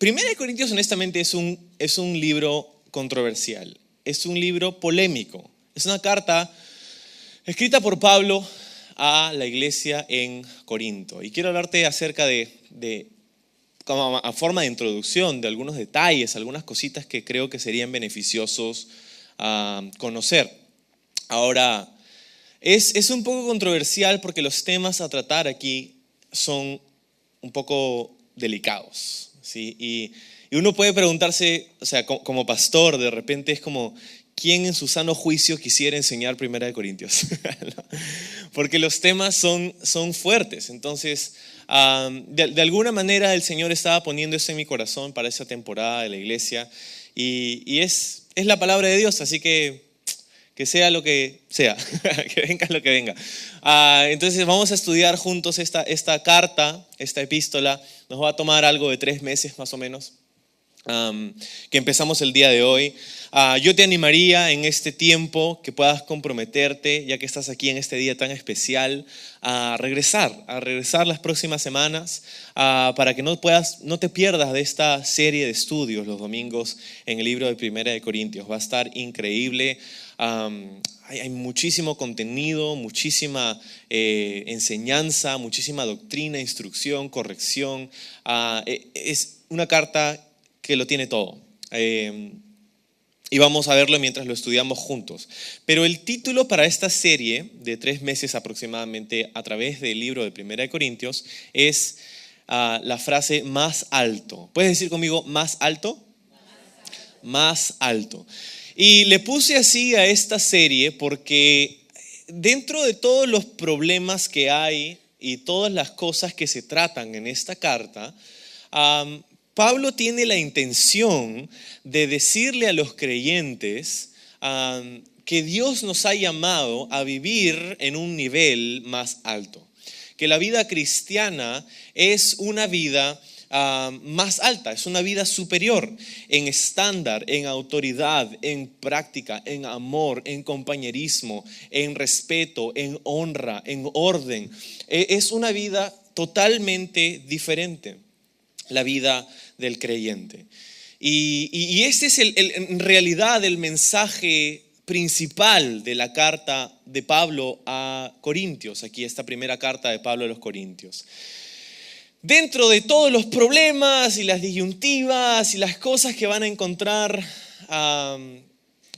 Primera de Corintios, honestamente, es un libro controversial. Es un libro polémico. Es una carta escrita por Pablo a la iglesia en Corinto. Y quiero hablarte acerca como a forma de introducción, de algunos detalles, algunas cositas que creo que serían beneficiosos conocer. Ahora, es un poco controversial porque los temas a tratar aquí son un poco delicados, ¿sí? Y uno puede preguntarse, o sea, como pastor, de repente es como, ¿quién en su sano juicio quisiera enseñar Primera de Corintios? Porque los temas son fuertes. Entonces, de alguna manera el Señor estaba poniendo eso en mi corazón para esa temporada de la iglesia. Y es la palabra de Dios, así que sea lo que sea, que venga lo que venga. Entonces vamos a estudiar juntos esta carta, esta epístola. Nos va a tomar algo de 3 meses más o menos. Que empezamos el día de hoy. Yo te animaría en este tiempo que puedas comprometerte, ya que estás aquí en este día tan especial, a regresar las próximas semanas, para que no te pierdas de esta serie de estudios los domingos en el libro de Primera de Corintios. Va a estar increíble. Hay muchísimo contenido, muchísima enseñanza, muchísima doctrina, instrucción, corrección. Es una carta que lo tiene todo. Y vamos a verlo mientras lo estudiamos juntos. Pero el título para esta serie de 3 meses aproximadamente a través del libro de Primera de Corintios es la frase más alto. ¿Puedes decir conmigo más alto? Más alto. Y le puse así a esta serie porque dentro de todos los problemas que hay y todas las cosas que se tratan en esta carta, Pablo tiene la intención de decirle a los creyentes que Dios nos ha llamado a vivir en un nivel más alto. Que la vida cristiana es una vida más alta, es una vida superior en estándar, en autoridad, en práctica, en amor, en compañerismo, en respeto, en honra, en orden. Es una vida totalmente diferente, la vida del creyente. Y este es en realidad el mensaje principal de la carta de Pablo a Corintios, aquí esta primera carta de Pablo a los Corintios. Dentro de todos los problemas y las disyuntivas y las cosas que van a encontrar,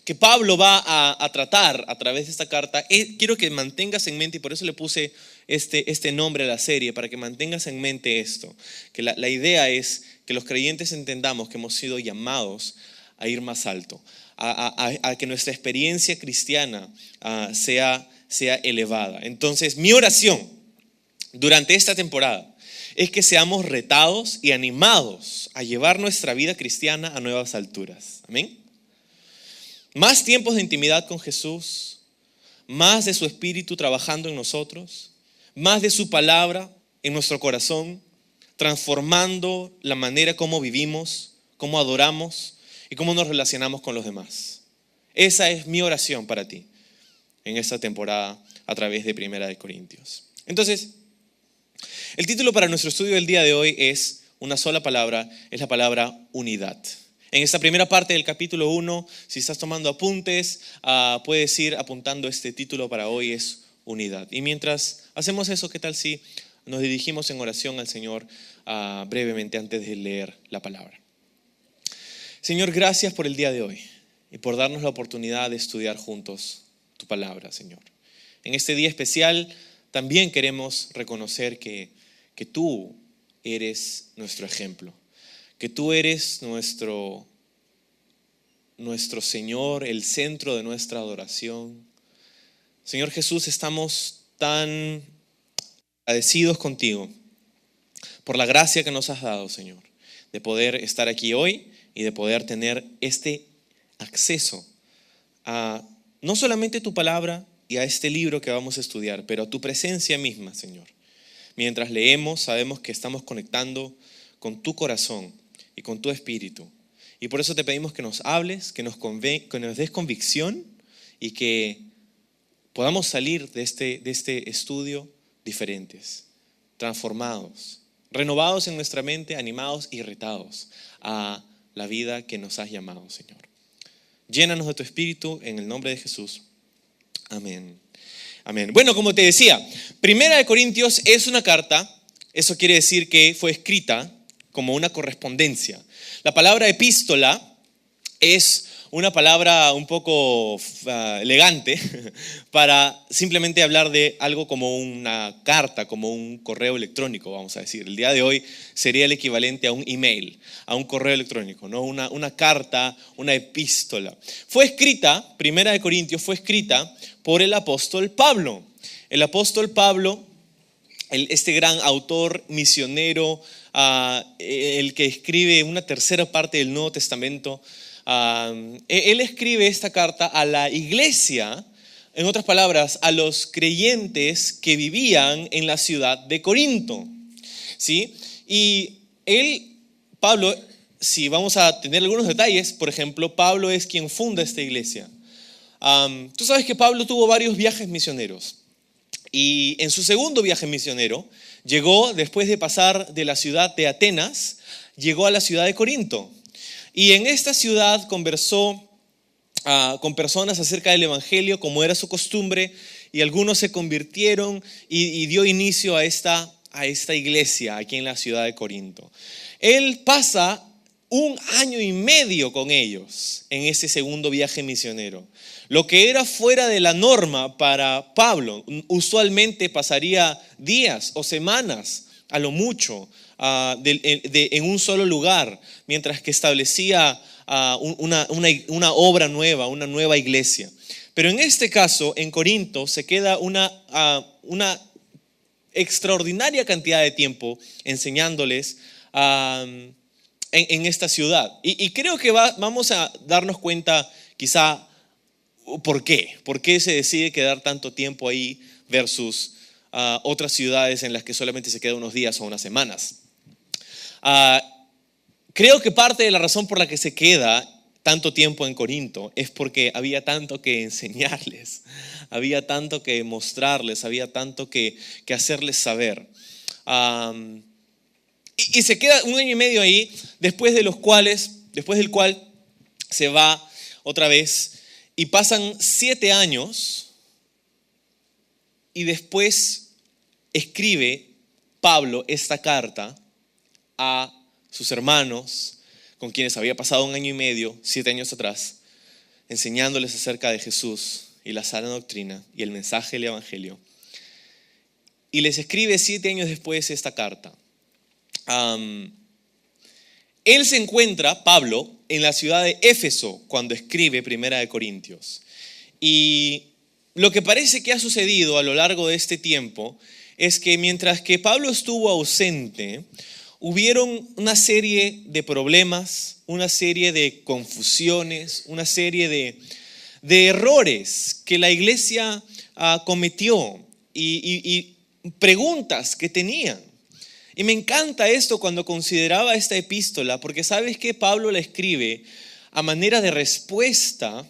que Pablo va a tratar a través de esta carta, quiero que mantengas en mente, y por eso le puse este nombre a la serie, para que mantengas en mente esto, que la idea es que los creyentes entendamos que hemos sido llamados a ir más alto, a que nuestra experiencia cristiana sea elevada. Entonces, mi oración durante esta temporada es que seamos retados y animados a llevar nuestra vida cristiana a nuevas alturas. Amén. Más tiempos de intimidad con Jesús, más de su Espíritu trabajando en nosotros, más de su palabra en nuestro corazón, transformando la manera como vivimos, cómo adoramos y cómo nos relacionamos con los demás. Esa es mi oración para ti en esta temporada a través de Primera de Corintios. Entonces, el título para nuestro estudio del día de hoy es una sola palabra, es la palabra unidad. En esta primera parte del capítulo 1, si estás tomando apuntes, puedes ir apuntando este título para hoy, es unidad. Y mientras hacemos eso, ¿qué tal si nos dirigimos en oración al Señor brevemente antes de leer la palabra? Señor, gracias por el día de hoy y por darnos la oportunidad de estudiar juntos tu palabra, Señor. En este día especial también queremos reconocer que tú eres nuestro ejemplo, que tú eres nuestro Señor, el centro de nuestra adoración. Señor Jesús, estamos tan agradecidos contigo por la gracia que nos has dado, Señor, de poder estar aquí hoy y de poder tener este acceso a no solamente tu palabra y a este libro que vamos a estudiar, pero a tu presencia misma, Señor. Mientras leemos, sabemos que estamos conectando con tu corazón y con tu espíritu. Y por eso te pedimos que nos hables, que nos des convicción y que podamos salir de este estudio diferentes, transformados renovados en nuestra mente, animados y retados a la vida que nos has llamado, Señor. Llénanos de tu Espíritu en el nombre de Jesús. Amén. Amén. Bueno, como te decía, Primera de Corintios es una carta. Eso quiere decir que fue escrita como una correspondencia. La palabra epístola es una palabra un poco elegante para simplemente hablar de algo como una carta, como un correo electrónico, vamos a decir. El día de hoy sería el equivalente a un email, a un correo electrónico, ¿no? Una carta, una epístola. Fue escrita, Primera de Corintios fue escrita por el apóstol Pablo. El apóstol Pablo, este gran autor misionero, el que escribe una tercera parte del Nuevo Testamento, él escribe esta carta a la iglesia, en otras palabras, a los creyentes que vivían en la ciudad de Corinto, ¿sí? Y Pablo, si vamos a tener algunos detalles, por ejemplo, Pablo es quien funda esta iglesia. Tú sabes que Pablo tuvo varios viajes misioneros y en su segundo viaje misionero llegó, después de pasar de la ciudad de Atenas, llegó a la ciudad de Corinto. Y en esta ciudad conversó con personas acerca del Evangelio, como era su costumbre, y algunos se convirtieron y dio inicio a esta iglesia aquí en la ciudad de Corinto. Él pasa 1 año y medio con ellos en ese segundo viaje misionero. Lo que era fuera de la norma para Pablo, usualmente pasaría días o semanas a lo mucho en un solo lugar, mientras que establecía una obra nueva, una nueva iglesia. Pero en este caso, en Corinto, se queda una extraordinaria cantidad de tiempo enseñándoles en esta ciudad. Y creo que vamos a darnos cuenta quizá por qué se decide quedar tanto tiempo ahí versus otras ciudades en las que solamente se queda unos días o unas semanas. Creo que parte de la razón por la que se queda tanto tiempo en Corinto es porque había tanto que enseñarles, había tanto que mostrarles, había tanto que hacerles saber. Y se queda 1 año y medio ahí, después del cual se va otra vez y pasan 7 años y después escribe Pablo esta carta a sus hermanos con quienes había pasado 1 año y medio, 7 años atrás, enseñándoles acerca de Jesús y la sana doctrina y el mensaje del Evangelio. Y les escribe 7 años después esta carta. Él se encuentra, Pablo, en la ciudad de Éfeso cuando escribe Primera de Corintios. Y lo que parece que ha sucedido a lo largo de este tiempo es que mientras que Pablo estuvo ausente, hubieron una serie de problemas, una serie de confusiones, una serie de errores que la iglesia cometió y preguntas que tenían. Y me encanta esto cuando consideraba esta epístola, porque sabes que Pablo la escribe a manera de respuesta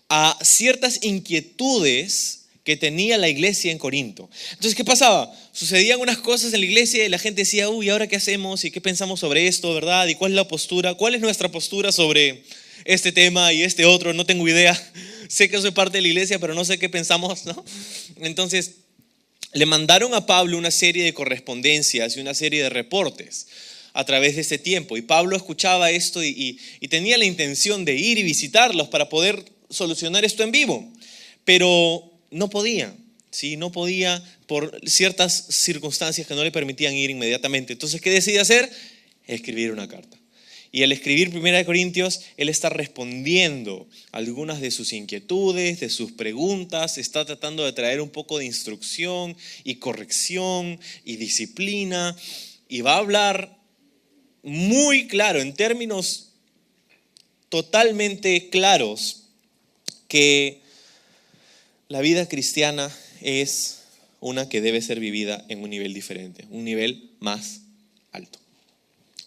a ciertas inquietudes que tenía la iglesia en Corinto. Entonces, ¿qué pasaba? Sucedían unas cosas en la iglesia y la gente decía, uy, ¿ahora qué hacemos? ¿Y qué pensamos sobre esto, verdad? ¿Y cuál es la postura? ¿Cuál es nuestra postura sobre este tema y este otro? No tengo idea. Sé que soy parte de la iglesia, pero no sé qué pensamos, ¿no? Entonces, le mandaron a Pablo una serie de correspondencias y una serie de reportes a través de este tiempo. Y Pablo escuchaba esto y tenía la intención de ir y visitarlos para poder solucionar esto en vivo. Pero no podía, ¿sí? No podía por ciertas circunstancias que no le permitían ir inmediatamente. Entonces, ¿qué decide hacer? Escribir una carta. Y al escribir Primera de Corintios, él está respondiendo algunas de sus inquietudes, de sus preguntas, está tratando de traer un poco de instrucción y corrección y disciplina, y va a hablar muy claro, en términos totalmente claros, que la vida cristiana es una que debe ser vivida en un nivel diferente, un nivel más alto.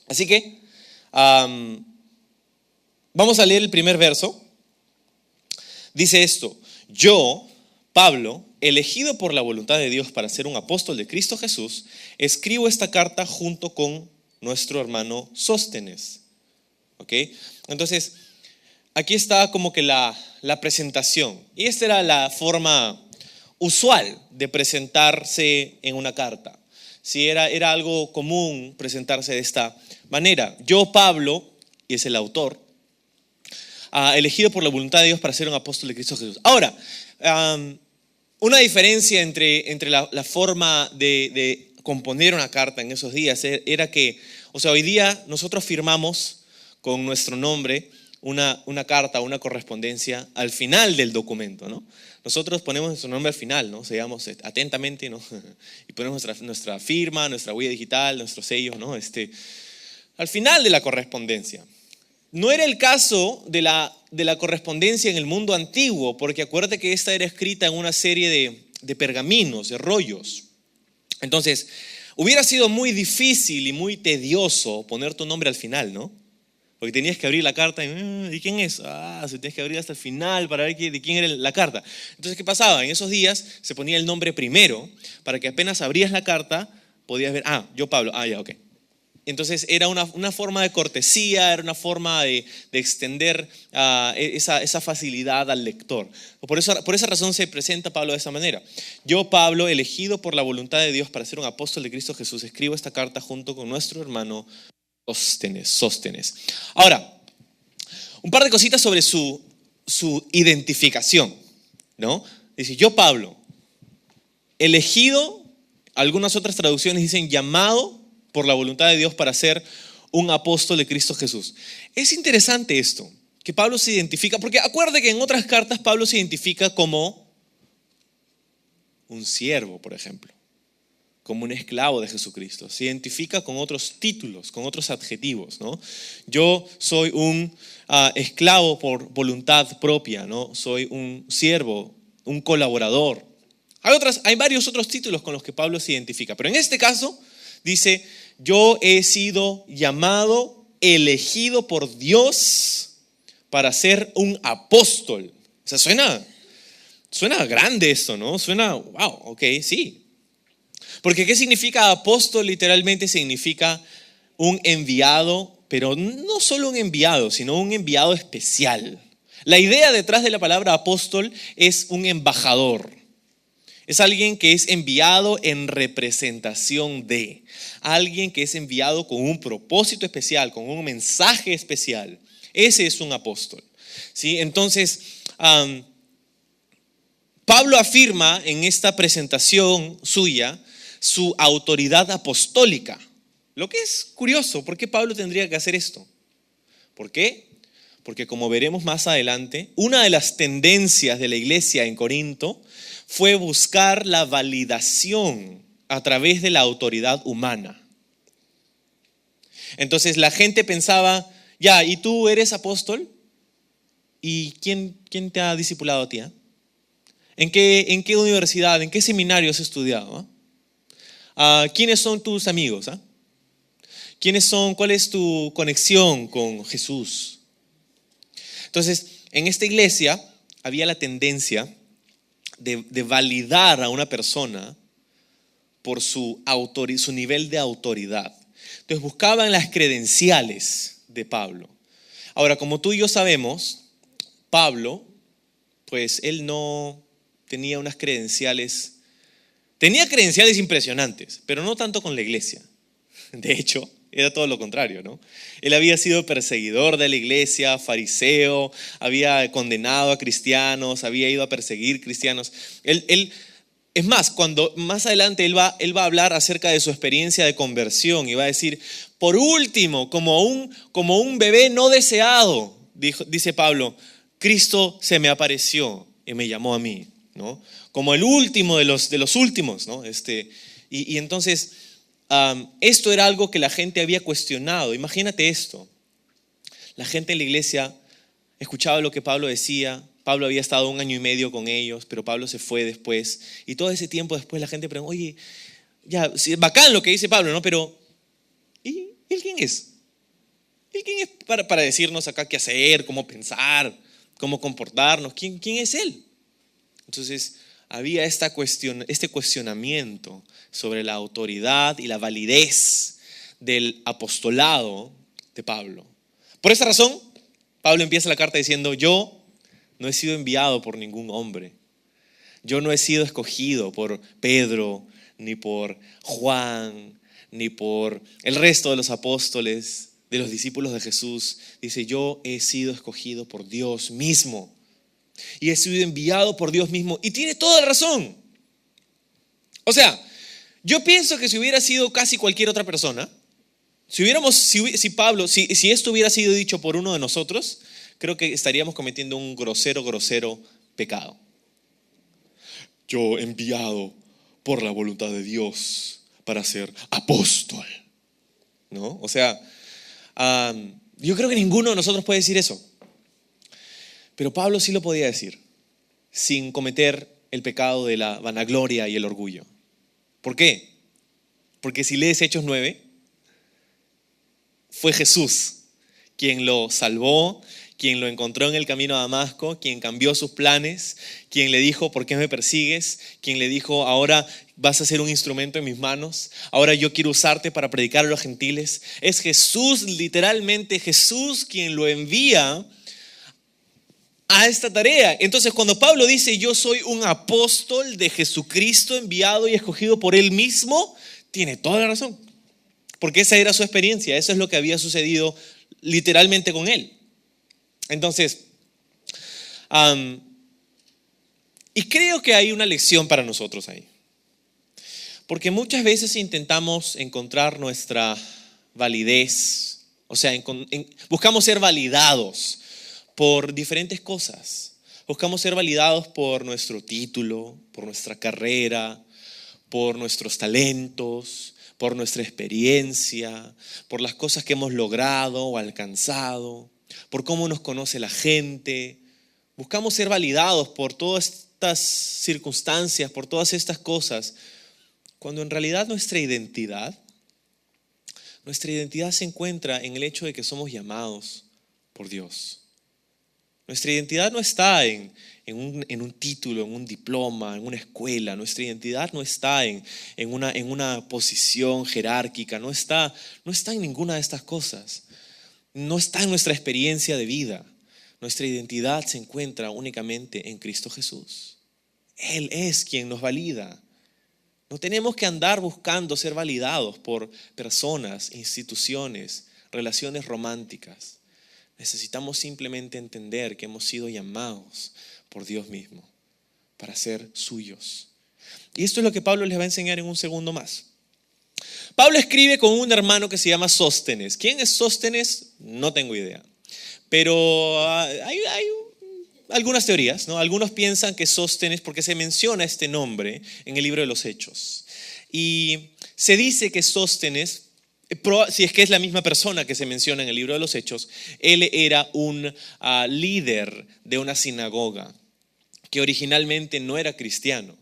Así que vamos a leer el primer verso. Dice esto: yo, Pablo, elegido por la voluntad de Dios para ser un apóstol de Cristo Jesús, escribo esta carta junto con nuestro hermano Sóstenes. ¿Ok? Entonces, aquí está como que la presentación. Y esta era la forma usual de presentarse en una carta. Si era algo común presentarse de esta manera. Yo, Pablo, y es el autor, elegido por la voluntad de Dios para ser un apóstol de Cristo Jesús. Ahora, una diferencia entre la forma de componer una carta en esos días era que, o sea, hoy día nosotros firmamos con nuestro nombre una carta, una correspondencia al final del documento, ¿no? Nosotros ponemos nuestro nombre al final, ¿no? Seguimos atentamente, ¿no? Y ponemos nuestra firma, nuestra huella digital, nuestros sellos, ¿no? Al final de la correspondencia. No era el caso de la correspondencia en el mundo antiguo, porque acuérdate que esta era escrita en una serie de pergaminos, de rollos. Entonces, hubiera sido muy difícil y muy tedioso poner tu nombre al final, ¿no? Porque tenías que abrir la carta y ¿quién es? Se tenías que abrir hasta el final para ver de quién era la carta. Entonces, ¿qué pasaba? En esos días se ponía el nombre primero para que apenas abrías la carta podías ver, yo Pablo, ya, ok. Entonces era una forma de cortesía, era una forma de extender esa facilidad al lector. Por esa razón se presenta Pablo de esa manera. Yo, Pablo, elegido por la voluntad de Dios para ser un apóstol de Cristo Jesús, escribo esta carta junto con nuestro hermano Sóstenes. Ahora, un par de cositas sobre su identificación, ¿no? Dice, yo, Pablo, elegido, algunas otras traducciones dicen llamado por la voluntad de Dios para ser un apóstol de Cristo Jesús. Es interesante esto, que Pablo se identifica, porque acuérdate que en otras cartas Pablo se identifica como un siervo, por ejemplo, como un esclavo de Jesucristo. Se identifica con otros títulos, con otros adjetivos, ¿no? Yo soy un esclavo por voluntad propia, ¿no? Soy un siervo, un colaborador. Hay varios otros títulos con los que Pablo se identifica, pero en este caso dice, yo he sido llamado, elegido por Dios para ser un apóstol. O sea, suena grande esto, ¿no? Suena, wow, ok, sí. Porque ¿qué significa apóstol? Literalmente significa un enviado, pero no solo un enviado, sino un enviado especial. La idea detrás de la palabra apóstol es un embajador. Es alguien que es enviado en representación de, alguien que es enviado con un propósito especial, con un mensaje especial. Ese es un apóstol, ¿sí? Entonces, Pablo afirma en esta presentación suya su autoridad apostólica. Lo que es curioso, ¿por qué Pablo tendría que hacer esto? ¿Por qué? Porque como veremos más adelante, una de las tendencias de la iglesia en Corinto fue buscar la validación a través de la autoridad humana. Entonces la gente pensaba, ya, ¿y tú eres apóstol? ¿Y quién te ha discipulado a ti? ¿En qué universidad, en qué seminario has estudiado? ¿Quiénes son tus amigos? ¿Cuál es tu conexión con Jesús? Entonces, en esta iglesia había la tendencia de validar a una persona por su nivel de autoridad. Entonces buscaban las credenciales de Pablo. Ahora, como tú y yo sabemos, Pablo, pues él no tenía unas credenciales, tenía credenciales impresionantes, pero no tanto con la iglesia. De hecho, era todo lo contrario, ¿no? Él había sido perseguidor de la iglesia, fariseo, había condenado a cristianos, había ido a perseguir cristianos. Es más, cuando más adelante él va a hablar acerca de su experiencia de conversión y va a decir, por último, como un bebé no deseado, dice Pablo, Cristo se me apareció y me llamó a mí, ¿no? Como el último de los últimos, ¿no? Y entonces esto era algo que la gente había cuestionado. Imagínate esto. La gente en la iglesia escuchaba lo que Pablo decía. Pablo había estado 1 año y medio con ellos, pero Pablo se fue después. Y todo ese tiempo después la gente preguntó, oye, ya, sí, bacán lo que dice Pablo, ¿no? Pero, ¿y él quién es? ¿Él quién es para decirnos acá qué hacer, cómo pensar, cómo comportarnos? ¿Quién es él? Entonces, había este cuestionamiento sobre la autoridad y la validez del apostolado de Pablo. Por esa razón, Pablo empieza la carta diciendo: yo no he sido enviado por ningún hombre. Yo no he sido escogido por Pedro, ni por Juan, ni por el resto de los apóstoles, de los discípulos de Jesús. Dice: yo he sido escogido por Dios mismo y he sido enviado por Dios mismo. Y tiene toda la razón. O sea, yo pienso que si hubiera sido casi cualquier otra persona, si esto hubiera sido dicho por uno de nosotros, creo que estaríamos cometiendo un grosero pecado. Yo enviado por la voluntad de Dios para ser apóstol, ¿no? O sea, yo creo que ninguno de nosotros puede decir eso. Pero Pablo sí lo podía decir, sin cometer el pecado de la vanagloria y el orgullo. ¿Por qué? Porque si lees Hechos 9, fue Jesús quien lo salvó, quien lo encontró en el camino a Damasco, quien cambió sus planes, quien le dijo: ¿por qué me persigues? Quien le dijo: ahora vas a ser un instrumento en mis manos, ahora yo quiero usarte para predicar a los gentiles. Es Jesús, literalmente Jesús, quien lo envía a esta tarea. Entonces, cuando Pablo dice: yo soy un apóstol de Jesucristo, enviado y escogido por Él mismo, tiene toda la razón, porque esa era su experiencia, eso es lo que había sucedido literalmente con él. Entonces, y creo que hay una lección para nosotros ahí, porque muchas veces intentamos encontrar nuestra validez, o sea, buscamos ser validados por diferentes cosas. Buscamos ser validados por nuestro título, por nuestra carrera, por nuestros talentos, por nuestra experiencia, por las cosas que hemos logrado o alcanzado, por cómo nos conoce la gente. Buscamos ser validados por todas estas circunstancias, por todas estas cosas, cuando en realidad nuestra identidad se encuentra en el hecho de que somos llamados por Dios. Nuestra identidad no está en un título, en un diploma, en una escuela. Nuestra identidad no está en una posición jerárquica, no está en ninguna de estas cosas. No está en nuestra experiencia de vida. Nuestra identidad se encuentra únicamente en Cristo Jesús. Él es quien nos valida. No tenemos que andar buscando ser validados por personas, instituciones, relaciones románticas. Necesitamos simplemente entender que hemos sido llamados por Dios mismo para ser suyos. Y esto es lo que Pablo les va a enseñar en un segundo más. Pablo escribe con un hermano que se llama Sóstenes. ¿Quién es Sóstenes? No tengo idea. Pero hay algunas teorías, ¿no? Algunos piensan que Sóstenes, porque se menciona este nombre en el libro de los Hechos. Y se dice que Sóstenes, si es que es la misma persona que se menciona en el libro de los Hechos, él era un líder de una sinagoga que originalmente no era cristiano,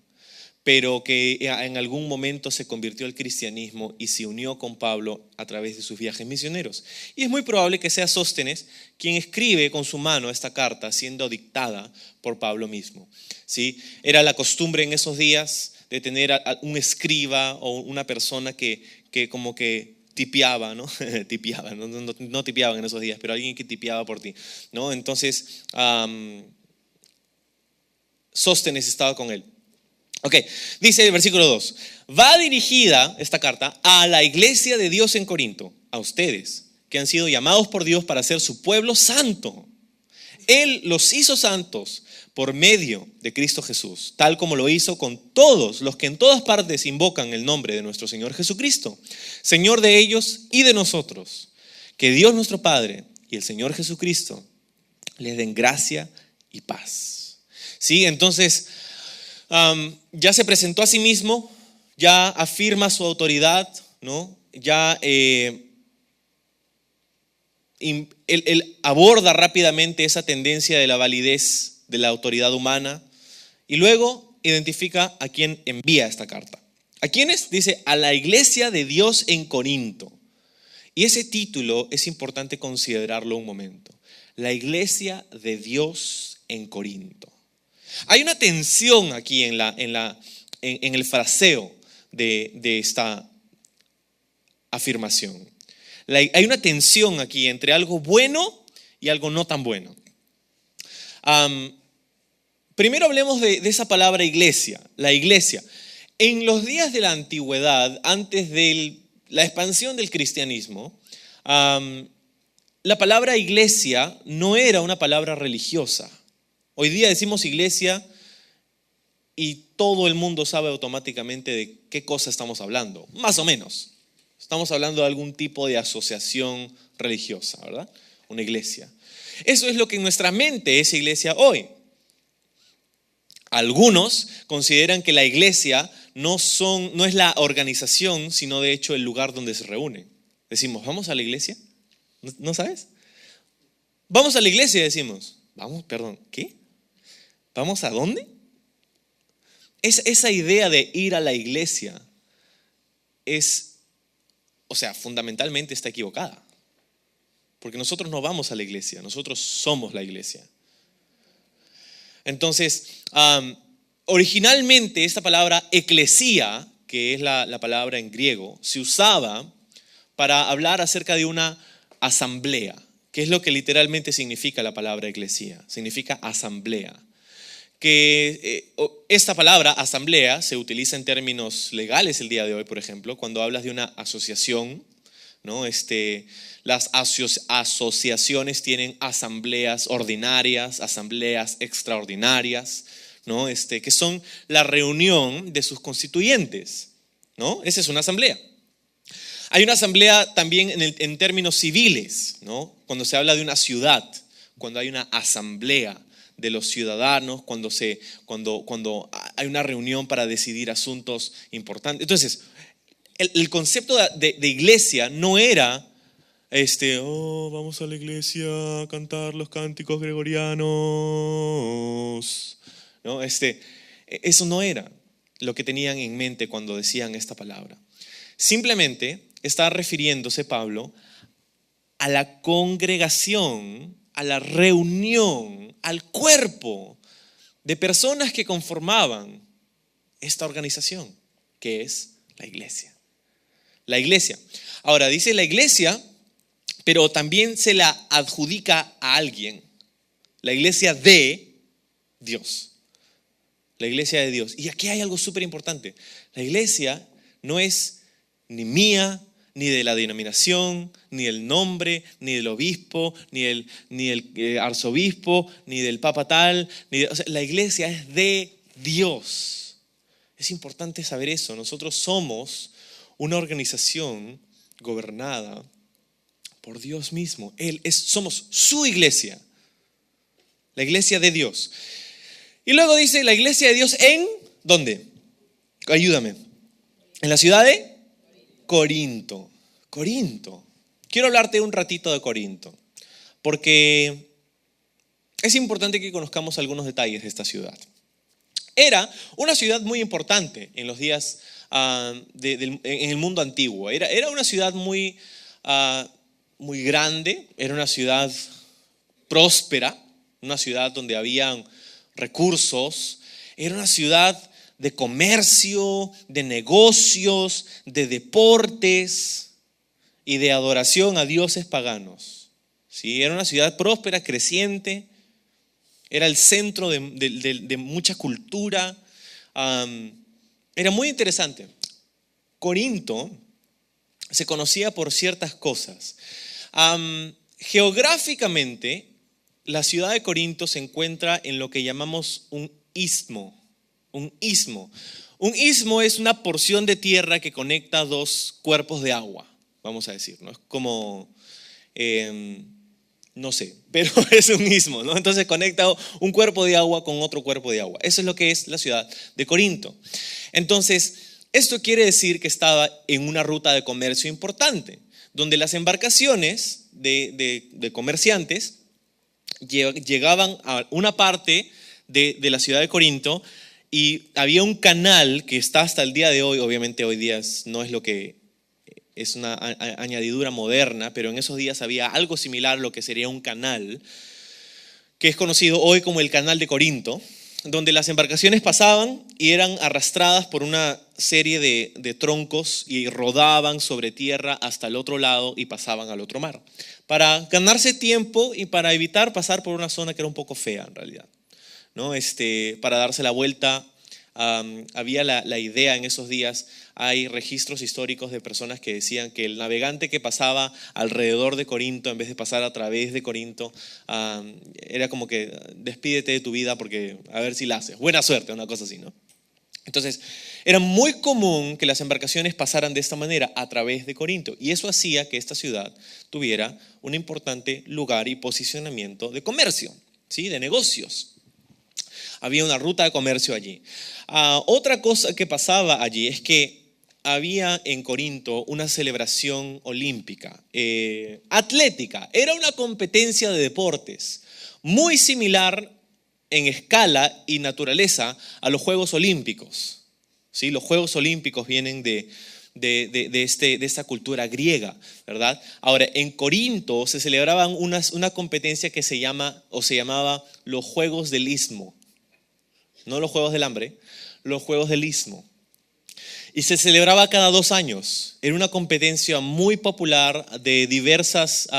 pero que en algún momento se convirtió al cristianismo y se unió con Pablo a través de sus viajes misioneros. Y es muy probable que sea Sóstenes quien escribe con su mano esta carta siendo dictada por Pablo mismo, ¿sí? Era la costumbre en esos días de tener un escriba o una persona que como que tipeaba, ¿no? Tipeaba, no tipeaban en esos días, pero alguien que tipeaba por ti, ¿no? Entonces, Sóstenes estaba con él. Ok, dice el versículo 2: va dirigida esta carta a la iglesia de Dios en Corinto, a ustedes que han sido llamados por Dios para ser su pueblo santo. Él los hizo santos por medio de Cristo Jesús, tal como lo hizo con todos los que en todas partes invocan el nombre de nuestro Señor Jesucristo, Señor de ellos y de nosotros. Que Dios nuestro Padre y el Señor Jesucristo les den gracia y paz. ¿Sí? Entonces, ya se presentó a sí mismo, ya afirma su autoridad, ¿no? Ya él aborda rápidamente esa tendencia de la validez de la autoridad humana y luego identifica a quién envía esta carta. ¿A quiénes? Dice: a la iglesia de Dios en Corinto. Y ese título es importante considerarlo un momento. La iglesia de Dios en Corinto. Hay una tensión aquí en el fraseo de esta afirmación. Hay una tensión aquí entre algo bueno y algo no tan bueno. Primero hablemos de esa palabra iglesia, la iglesia. En los días de la antigüedad, antes de la expansión del cristianismo, la palabra iglesia no era una palabra religiosa. Hoy día decimos iglesia y todo el mundo sabe automáticamente de qué cosa estamos hablando, más o menos. Estamos hablando de algún tipo de asociación religiosa, ¿verdad? Una iglesia. Eso es lo que en nuestra mente es iglesia hoy. Algunos consideran que la iglesia no es la organización, sino de hecho el lugar donde se reúnen. Decimos, ¿vamos a la iglesia? ¿No sabes? Vamos a la iglesia, decimos. ¿Qué? ¿Vamos a dónde? Esa idea de ir a la iglesia fundamentalmente está equivocada. Porque nosotros no vamos a la iglesia, nosotros somos la iglesia. Entonces, originalmente esta palabra eclesía, que es la palabra en griego, se usaba para hablar acerca de una asamblea, que es lo que literalmente significa la palabra eclesía, significa asamblea. Esta palabra asamblea se utiliza en términos legales el día de hoy, por ejemplo, cuando hablas de una asociación, ¿no? Las asociaciones tienen asambleas ordinarias, asambleas extraordinarias, ¿no? Que son la reunión de sus constituyentes, ¿no? Esa es una asamblea. Hay una asamblea también en términos civiles, ¿no? Cuando se habla de una ciudad, cuando hay una asamblea de los ciudadanos, cuando hay una reunión para decidir asuntos importantes. Entonces, el concepto de iglesia no era vamos a la iglesia a cantar los cánticos gregorianos, ¿no? Eso no era lo que tenían en mente cuando decían esta palabra. Simplemente está refiriéndose Pablo a la congregación, a la reunión, al cuerpo de personas que conformaban esta organización, que es la iglesia. La iglesia. Ahora, dice la iglesia, pero también se la adjudica a alguien. La iglesia de Dios. La iglesia de Dios. Y aquí hay algo súper importante. La iglesia no es ni mía, ni de la denominación, ni el nombre, ni del obispo, ni el arzobispo, ni del papa tal. La iglesia es de Dios. Es importante saber eso. Nosotros somos una organización gobernada por Dios mismo. Somos su iglesia, la iglesia de Dios. Y luego dice la iglesia de Dios ¿en dónde? Ayúdame. En la ciudad de Corinto. Corinto. Quiero hablarte un ratito de Corinto, porque es importante que conozcamos algunos detalles de esta ciudad. Era una ciudad muy importante en los días en el mundo antiguo. Era una ciudad muy grande, era una ciudad próspera, una ciudad donde habían recursos, era una ciudad de comercio, de negocios, de deportes y de adoración a dioses paganos. ¿Sí? Era una ciudad próspera, creciente, era el centro de mucha cultura. Era muy interesante. Corinto se conocía por ciertas cosas. Geográficamente, la ciudad de Corinto se encuentra en lo que llamamos un istmo. Un istmo. Un istmo es una porción de tierra que conecta dos cuerpos de agua, vamos a decir, ¿no? Es como, no sé, pero es un istmo, ¿no? Entonces conecta un cuerpo de agua con otro cuerpo de agua. Eso es lo que es la ciudad de Corinto. Entonces, esto quiere decir que estaba en una ruta de comercio importante, donde las embarcaciones de comerciantes llegaban a una parte de la ciudad de Corinto y había un canal que está hasta el día de hoy. Obviamente hoy día no es lo que es una añadidura moderna, pero en esos días había algo similar a lo que sería un canal, que es conocido hoy como el Canal de Corinto, donde las embarcaciones pasaban y eran arrastradas por una serie de troncos y rodaban sobre tierra hasta el otro lado y pasaban al otro mar, para ganarse tiempo y para evitar pasar por una zona que era un poco fea en realidad, ¿no? Para darse la vuelta. Había la idea en esos días, hay registros históricos de personas que decían que el navegante que pasaba alrededor de Corinto en vez de pasar a través de Corinto, era como que despídete de tu vida porque a ver si la haces, buena suerte, una cosa así, ¿no? Entonces era muy común que las embarcaciones pasaran de esta manera a través de Corinto, y eso hacía que esta ciudad tuviera un importante lugar y posicionamiento de comercio, ¿sí? De negocios. Había una ruta de comercio allí. Otra cosa que pasaba allí es que había en Corinto una celebración olímpica, atlética. Era una competencia de deportes muy similar en escala y naturaleza a los Juegos Olímpicos, ¿sí? Los Juegos Olímpicos vienen de esta cultura griega, ¿verdad? Ahora, en Corinto se celebraban una competencia que se llamaba los Juegos del Istmo. No los Juegos del Hambre, los Juegos del Istmo. Y se celebraba cada 2 años. Era una competencia muy popular de diversos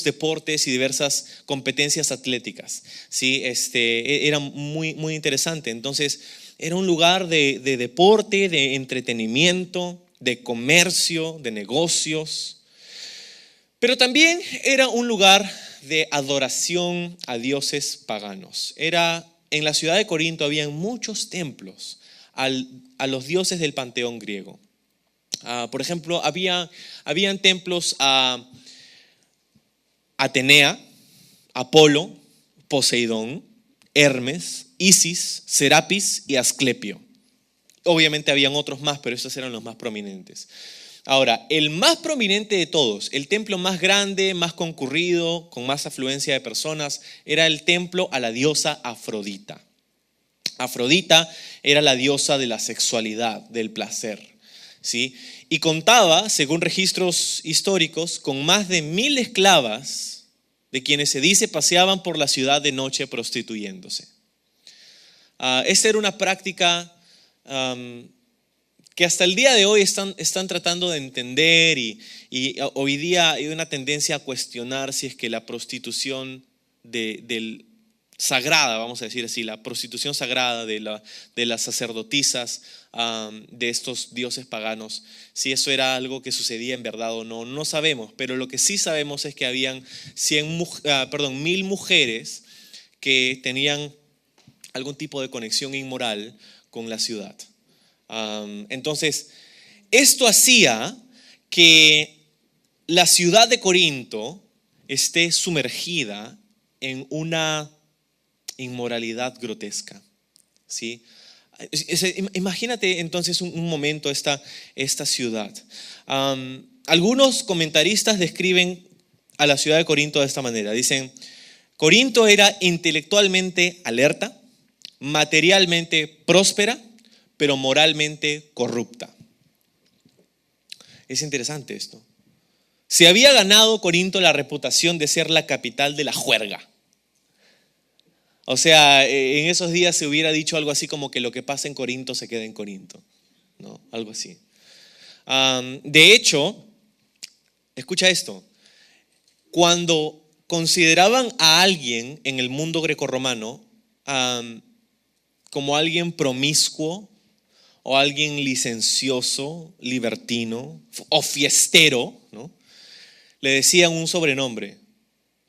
deportes y diversas competencias atléticas, ¿sí? Era muy, muy interesante. Entonces, era un lugar de deporte, de entretenimiento, de comercio, de negocios. Pero también era un lugar de adoración a dioses paganos. En la ciudad de Corinto había muchos templos a los dioses del panteón griego. Por ejemplo, habían templos a Atenea, Apolo, Poseidón, Hermes, Isis, Serapis y Asclepio. Obviamente habían otros más, pero estos eran los más prominentes. Ahora, el más prominente de todos, el templo más grande, más concurrido, con más afluencia de personas, era el templo a la diosa Afrodita. Afrodita era la diosa de la sexualidad, del placer, ¿sí? Y contaba, según registros históricos, con más de 1000 esclavas, de quienes se dice paseaban por la ciudad de noche prostituyéndose. Esta era una práctica que hasta el día de hoy están tratando de entender, y hoy día hay una tendencia a cuestionar si es que la prostitución del sagrada, vamos a decir así, la prostitución sagrada de las sacerdotisas de estos dioses paganos, si eso era algo que sucedía en verdad o no, no sabemos, pero lo que sí sabemos es que habían 1000 mujeres que tenían algún tipo de conexión inmoral con la ciudad. Entonces, esto hacía que la ciudad de Corinto esté sumergida en una inmoralidad grotesca, ¿sí? Imagínate entonces un momento esta ciudad. Algunos comentaristas describen a la ciudad de Corinto de esta manera. Dicen, Corinto era intelectualmente alerta, materialmente próspera, pero moralmente corrupta. Es interesante esto. Se había ganado Corinto la reputación de ser la capital de la juerga. O sea, en esos días se hubiera dicho algo así como que lo que pasa en Corinto se queda en Corinto, ¿no? Algo así. De hecho, escucha esto, cuando consideraban a alguien en el mundo grecorromano como alguien promiscuo o alguien licencioso, libertino o fiestero, ¿no? Le decían un sobrenombre: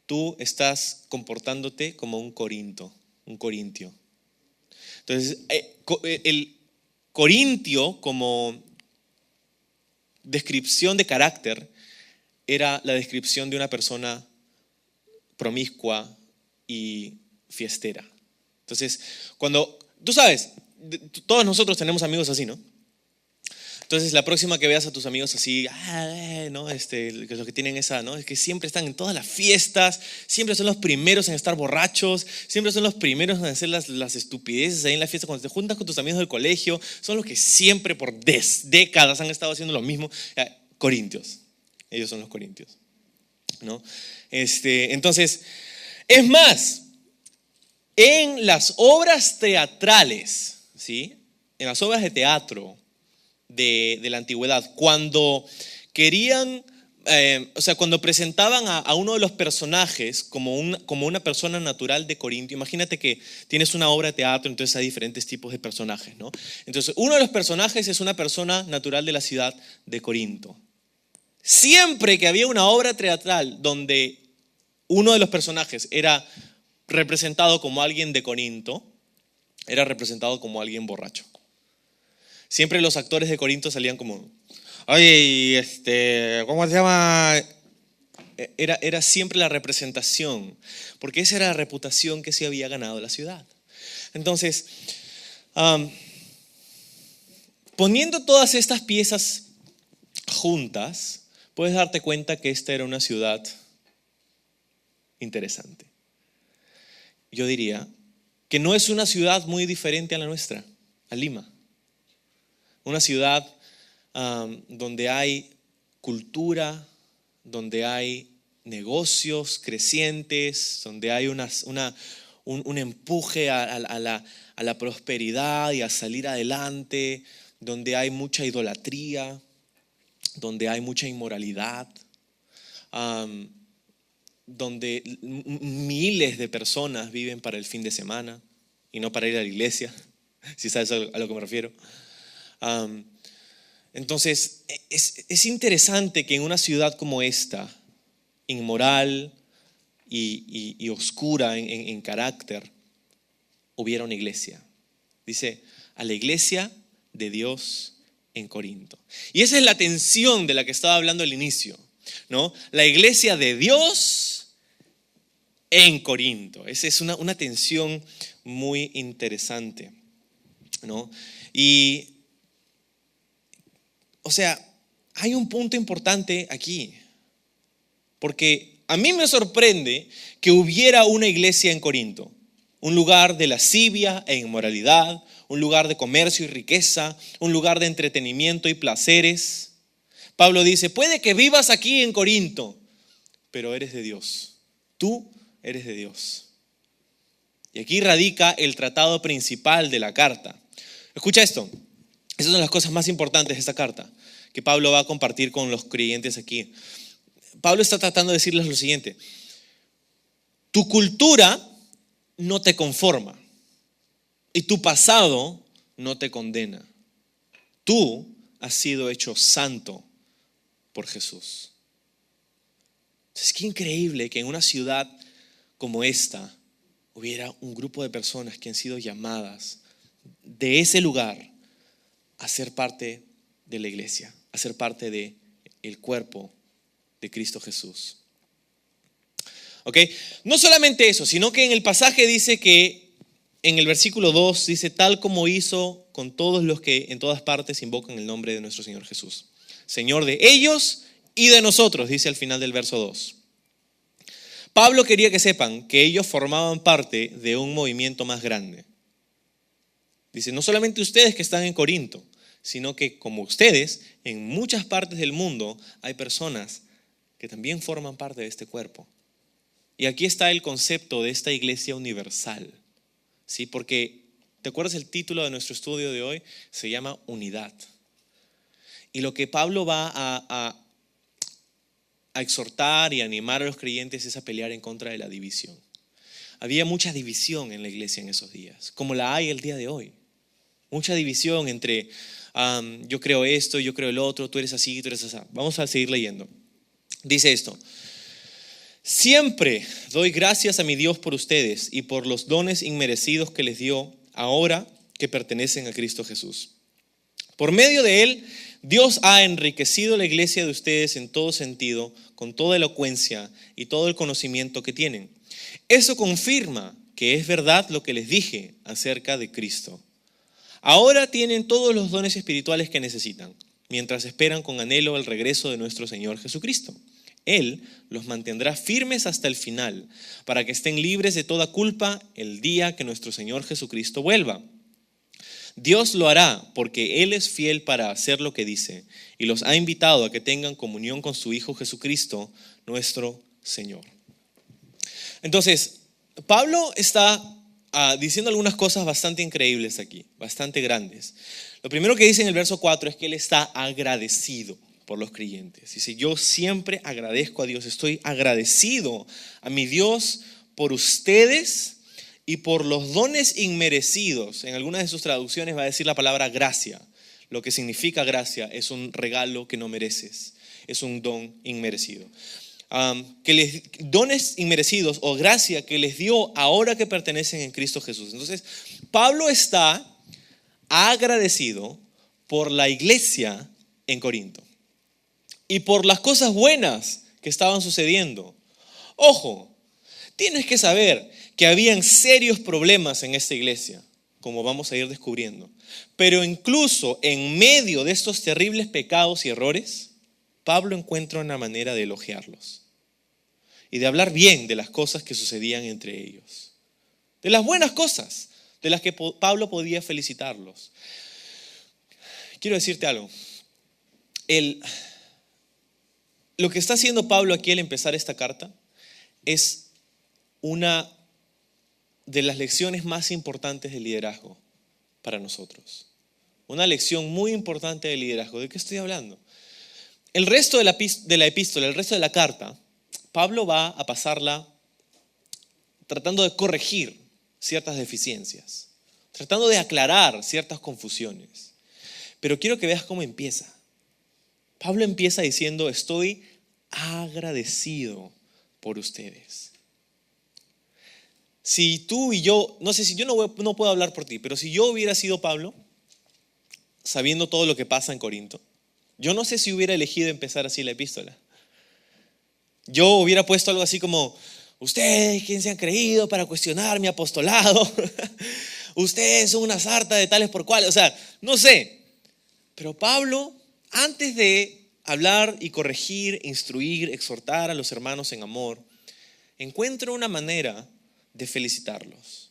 tú estás comportándote como un corintio. Entonces, el corintio como descripción de carácter era la descripción de una persona promiscua y fiestera. Entonces, cuando, tú sabes, todos nosotros tenemos amigos así, ¿no? Entonces, la próxima que veas a tus amigos así, ¿no? Los que tienen esa, ¿no? Es que siempre están en todas las fiestas, siempre son los primeros en estar borrachos, siempre son los primeros en hacer las estupideces ahí en la fiesta. Cuando te juntas con tus amigos del colegio, son los que siempre por décadas han estado haciendo lo mismo. Corintios, ellos son los corintios, ¿no? Entonces, es más, En las obras teatrales, ¿sí? En las obras de teatro de la antigüedad, cuando querían, cuando presentaban a uno de los personajes como una persona natural de Corinto. Imagínate que tienes una obra de teatro, entonces hay diferentes tipos de personajes, ¿no? Entonces, uno de los personajes es una persona natural de la ciudad de Corinto. Siempre que había una obra teatral donde uno de los personajes era representado como alguien de Corinto, era representado como alguien borracho. Siempre los actores de Corinto salían como, oye, ¿cómo se llama? Era siempre la representación, porque esa era la reputación que se había ganado la ciudad. Entonces, poniendo todas estas piezas juntas, puedes darte cuenta que esta era una ciudad interesante. Yo diría que no es una ciudad muy diferente a la nuestra, a Lima. Una ciudad donde hay cultura, donde hay negocios crecientes, donde hay un empuje a la prosperidad y a salir adelante, donde hay mucha idolatría, donde hay mucha inmoralidad, donde miles de personas viven para el fin de semana y no para ir a la iglesia, si sabes a lo que me refiero. Entonces, es interesante que en una ciudad como esta, inmoral y oscura en carácter, hubiera una iglesia. Dice, a la iglesia de Dios en Corinto. Y esa es la tensión de la que estaba hablando al inicio, ¿no? La iglesia de Dios en Corinto. Esa es una tensión muy interesante, ¿no? Y, hay un punto importante aquí, porque a mí me sorprende que hubiera una iglesia en Corinto, un lugar de lascivia e inmoralidad, un lugar de comercio y riqueza, un lugar de entretenimiento y placeres. Pablo dice, puede que vivas aquí en Corinto, pero eres de Dios. Tú eres de Dios. Y aquí radica el tratado principal de la carta. Escucha esto. Esas son las cosas más importantes de esta carta que Pablo va a compartir con los creyentes aquí. Pablo está tratando de decirles lo siguiente: tu cultura no te conforma y tu pasado no te condena. Tú has sido hecho santo por Jesús. Es que increíble que en una ciudad como esta hubiera un grupo de personas que han sido llamadas de ese lugar a ser parte de la iglesia, a ser parte del cuerpo de Cristo Jesús. ¿Ok? No solamente eso, sino que en el pasaje dice que, en el versículo 2, dice, tal como hizo con todos los que en todas partes invocan el nombre de nuestro Señor Jesús. Señor de ellos y de nosotros, dice al final del verso 2. Pablo quería que sepan que ellos formaban parte de un movimiento más grande. Dice, no solamente ustedes que están en Corinto, sino que como ustedes, en muchas partes del mundo hay personas que también forman parte de este cuerpo. Y aquí está el concepto de esta iglesia universal, ¿sí? Porque, ¿te acuerdas el título de nuestro estudio de hoy? Se llama Unidad. Y lo que Pablo va a exhortar y animar a los creyentes es a pelear en contra de la división. Había mucha división en la iglesia en esos días, como la hay el día de hoy. Mucha división entre yo creo esto, yo creo el otro, tú eres así, tú eres así. Vamos a seguir leyendo. Dice esto: siempre doy gracias a mi Dios por ustedes y por los dones inmerecidos que les dio ahora que pertenecen a Cristo Jesús. Por medio de Él, Dios ha enriquecido la iglesia de ustedes en todo sentido, con toda elocuencia y todo el conocimiento que tienen. Eso confirma que es verdad lo que les dije acerca de Cristo. Ahora tienen todos los dones espirituales que necesitan, mientras esperan con anhelo el regreso de nuestro Señor Jesucristo. Él los mantendrá firmes hasta el final, para que estén libres de toda culpa el día que nuestro Señor Jesucristo vuelva. Dios lo hará porque Él es fiel para hacer lo que dice y los ha invitado a que tengan comunión con su Hijo Jesucristo, nuestro Señor. Entonces, Pablo está diciendo algunas cosas bastante increíbles aquí, bastante grandes. Lo primero que dice en el verso 4 es que él está agradecido por los creyentes. Dice, yo siempre agradezco a Dios, estoy agradecido a mi Dios por ustedes y por los dones inmerecidos. En algunas de sus traducciones va a decir la palabra gracia. Lo que significa gracia es un regalo que no mereces, es un don inmerecido. Dones inmerecidos o gracia que les dio ahora que pertenecen en Cristo Jesús. Entonces, Pablo está agradecido por la iglesia en Corinto y por las cosas buenas que estaban sucediendo. Ojo, tienes que saber que habían serios problemas en esta iglesia, como vamos a ir descubriendo. Pero incluso en medio de estos terribles pecados y errores, Pablo encuentra una manera de elogiarlos y de hablar bien de las cosas que sucedían entre ellos, de las buenas cosas de las que Pablo podía felicitarlos. Quiero decirte algo. Lo que está haciendo Pablo aquí al empezar esta carta es una de las lecciones más importantes del liderazgo para nosotros. Una lección muy importante del liderazgo. ¿De qué estoy hablando? El resto de la epístola, el resto de la carta, Pablo va a pasarla tratando de corregir ciertas deficiencias, tratando de aclarar ciertas confusiones. Pero quiero que veas cómo empieza. Pablo empieza diciendo, estoy agradecido por ustedes. Si tú y yo, no sé si yo no puedo hablar por ti, pero si yo hubiera sido Pablo, sabiendo todo lo que pasa en Corinto, yo no sé si hubiera elegido empezar así la epístola. Yo hubiera puesto algo así como, ustedes, ¿quién se han creído para cuestionar mi apostolado? Ustedes son una sarta de tales por cuales. O sea, no sé. Pero Pablo, antes de hablar y corregir, instruir, exhortar a los hermanos en amor, encuentra una manera de felicitarlos.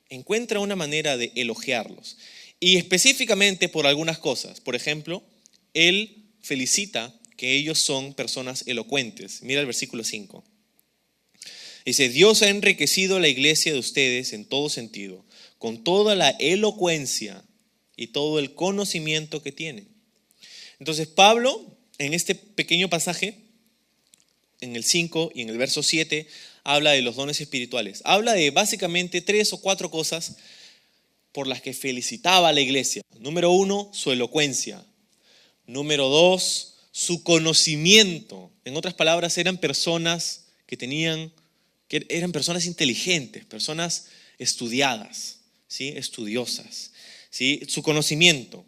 Encuentra una manera de elogiarlos. Y específicamente por algunas cosas. Por ejemplo, él felicita que ellos son personas elocuentes. Mira el versículo 5. Dice, Dios ha enriquecido la iglesia de ustedes en todo sentido, con toda la elocuencia y todo el conocimiento que tienen. Entonces Pablo, en este pequeño pasaje, en el 5 y en el verso 7, habla de los dones espirituales. Habla de básicamente 3 o 4 cosas por las que felicitaba a la iglesia. Número 1, su elocuencia. Número 2, su conocimiento. En otras palabras, eran personas que eran personas inteligentes, personas estudiadas, ¿sí? Estudiosas, ¿sí? Su conocimiento.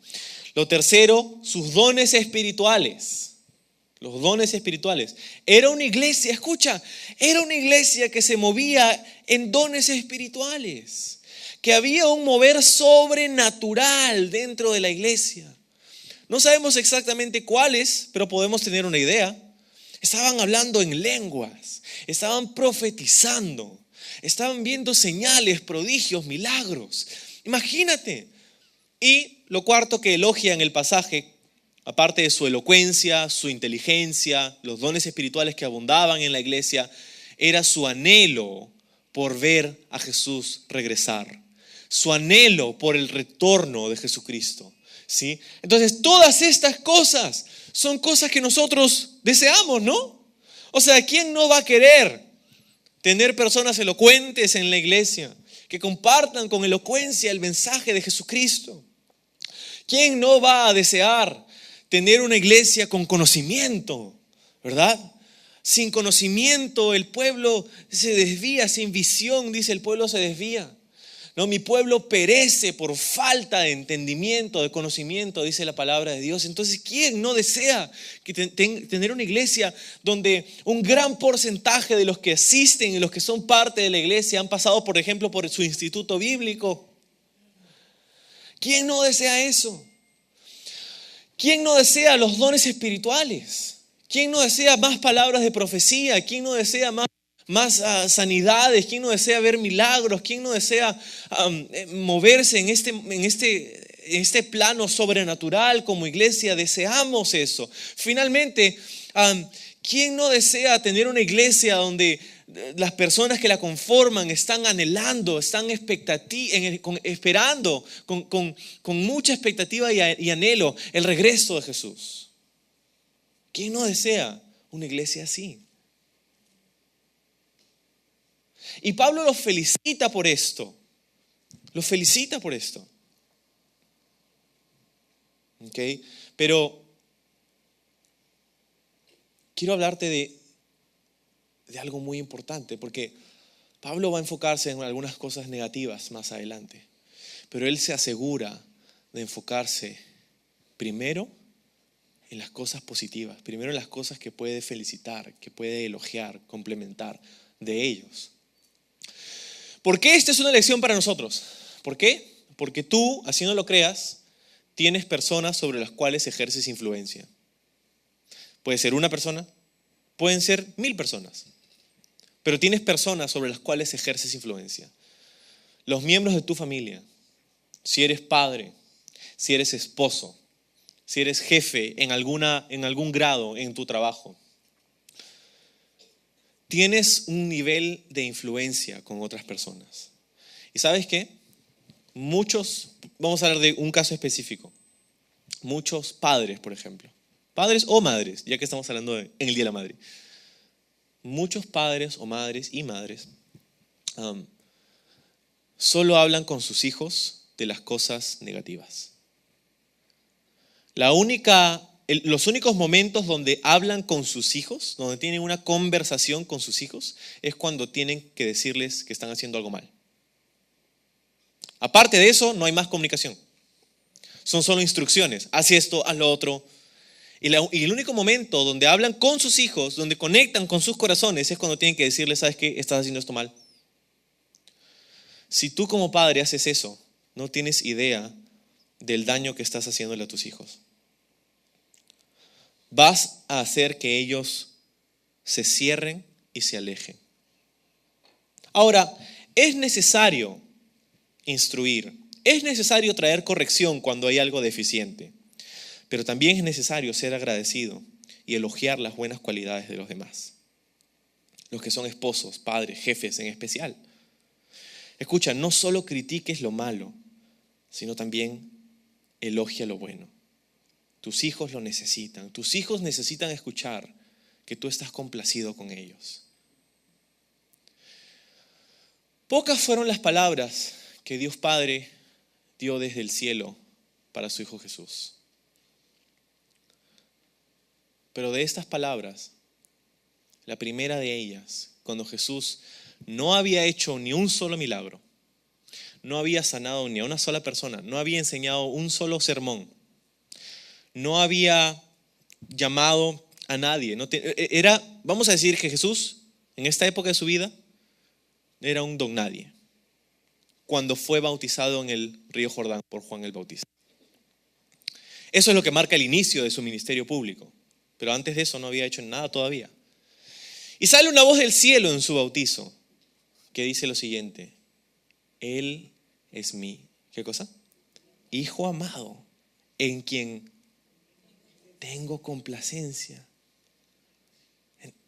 Lo tercero, sus dones espirituales. Los dones espirituales. Era una iglesia, escucha, era una iglesia que se movía en dones espirituales, que había un mover sobrenatural dentro de la iglesia. No sabemos exactamente cuáles, pero podemos tener una idea. Estaban hablando en lenguas, estaban profetizando, estaban viendo señales, prodigios, milagros. Imagínate. Y lo cuarto que elogia en el pasaje, aparte de su elocuencia, su inteligencia, los dones espirituales que abundaban en la iglesia, era su anhelo por ver a Jesús regresar, su anhelo por el retorno de Jesucristo, ¿sí? Entonces todas estas cosas son cosas que nosotros deseamos, ¿no? O sea, ¿quién no va a querer tener personas elocuentes en la iglesia que compartan con elocuencia el mensaje de Jesucristo? ¿Quién no va a desear tener una iglesia con conocimiento, verdad? Sin conocimiento el pueblo se desvía, sin visión, dice, el pueblo se desvía. No, mi pueblo perece por falta de entendimiento, de conocimiento, dice la palabra de Dios. Entonces, ¿quién no desea tener una iglesia donde un gran porcentaje de los que asisten y los que son parte de la iglesia han pasado, por ejemplo, por su instituto bíblico? ¿Quién no desea eso? ¿Quién no desea los dones espirituales? ¿Quién no desea más palabras de profecía? ¿Quién no desea más sanidades? ¿Quién no desea ver milagros? ¿Quién no desea moverse en este plano sobrenatural como iglesia? Deseamos eso. Finalmente, ¿quién no desea tener una iglesia donde las personas que la conforman están anhelando, están esperando con mucha expectativa y anhelo el regreso de Jesús. ¿Quién no desea una iglesia así? Y Pablo los felicita por esto. Los felicita por esto. ¿Ok? Pero quiero hablarte de algo muy importante, porque Pablo va a enfocarse en algunas cosas negativas más adelante. Pero él se asegura de enfocarse primero en las cosas positivas, primero en las cosas que puede felicitar, que puede elogiar, complementar de ellos. ¿Por qué esta es una lección para nosotros? ¿Por qué? Porque tú, así no lo creas, tienes personas sobre las cuales ejerces influencia. Puede ser una persona, pueden ser 1000 personas, pero tienes personas sobre las cuales ejerces influencia. Los miembros de tu familia, si eres padre, si eres esposo, si eres jefe en algún grado en tu trabajo, tienes un nivel de influencia con otras personas. ¿Y sabes qué? Vamos a hablar de un caso específico. Muchos padres, por ejemplo. Padres o madres, ya que estamos hablando en el Día de la Madre. Muchos padres o madres y madres solo hablan con sus hijos de las cosas negativas. Los únicos momentos donde hablan con sus hijos, donde tienen una conversación con sus hijos, es cuando tienen que decirles que están haciendo algo mal. Aparte de eso, no hay más comunicación. Son solo instrucciones. Haz esto, haz lo otro. Y el único momento donde hablan con sus hijos, donde conectan con sus corazones, es cuando tienen que decirles, ¿sabes qué? Estás haciendo esto mal. Si tú como padre haces eso, no tienes idea del daño que estás haciéndole a tus hijos. Vas a hacer que ellos se cierren y se alejen. Ahora, es necesario instruir, es necesario traer corrección cuando hay algo deficiente, pero también es necesario ser agradecido y elogiar las buenas cualidades de los demás. Los que son esposos, padres, jefes en especial. Escucha, no solo critiques lo malo, sino también elogia lo bueno. Tus hijos lo necesitan. Tus hijos necesitan escuchar que tú estás complacido con ellos. Pocas fueron las palabras que Dios Padre dio desde el cielo para su Hijo Jesús. Pero de estas palabras, la primera de ellas, cuando Jesús no había hecho ni un solo milagro, no había sanado ni a una sola persona, no había enseñado un solo sermón, no había llamado a nadie. Vamos a decir que Jesús, en esta época de su vida, era un don nadie. Cuando fue bautizado en el río Jordán por Juan el Bautista. Eso es lo que marca el inicio de su ministerio público. Pero antes de eso no había hecho nada todavía. Y sale una voz del cielo en su bautizo que dice lo siguiente: Él es mi, ¿qué cosa? Hijo amado, en quien tengo complacencia.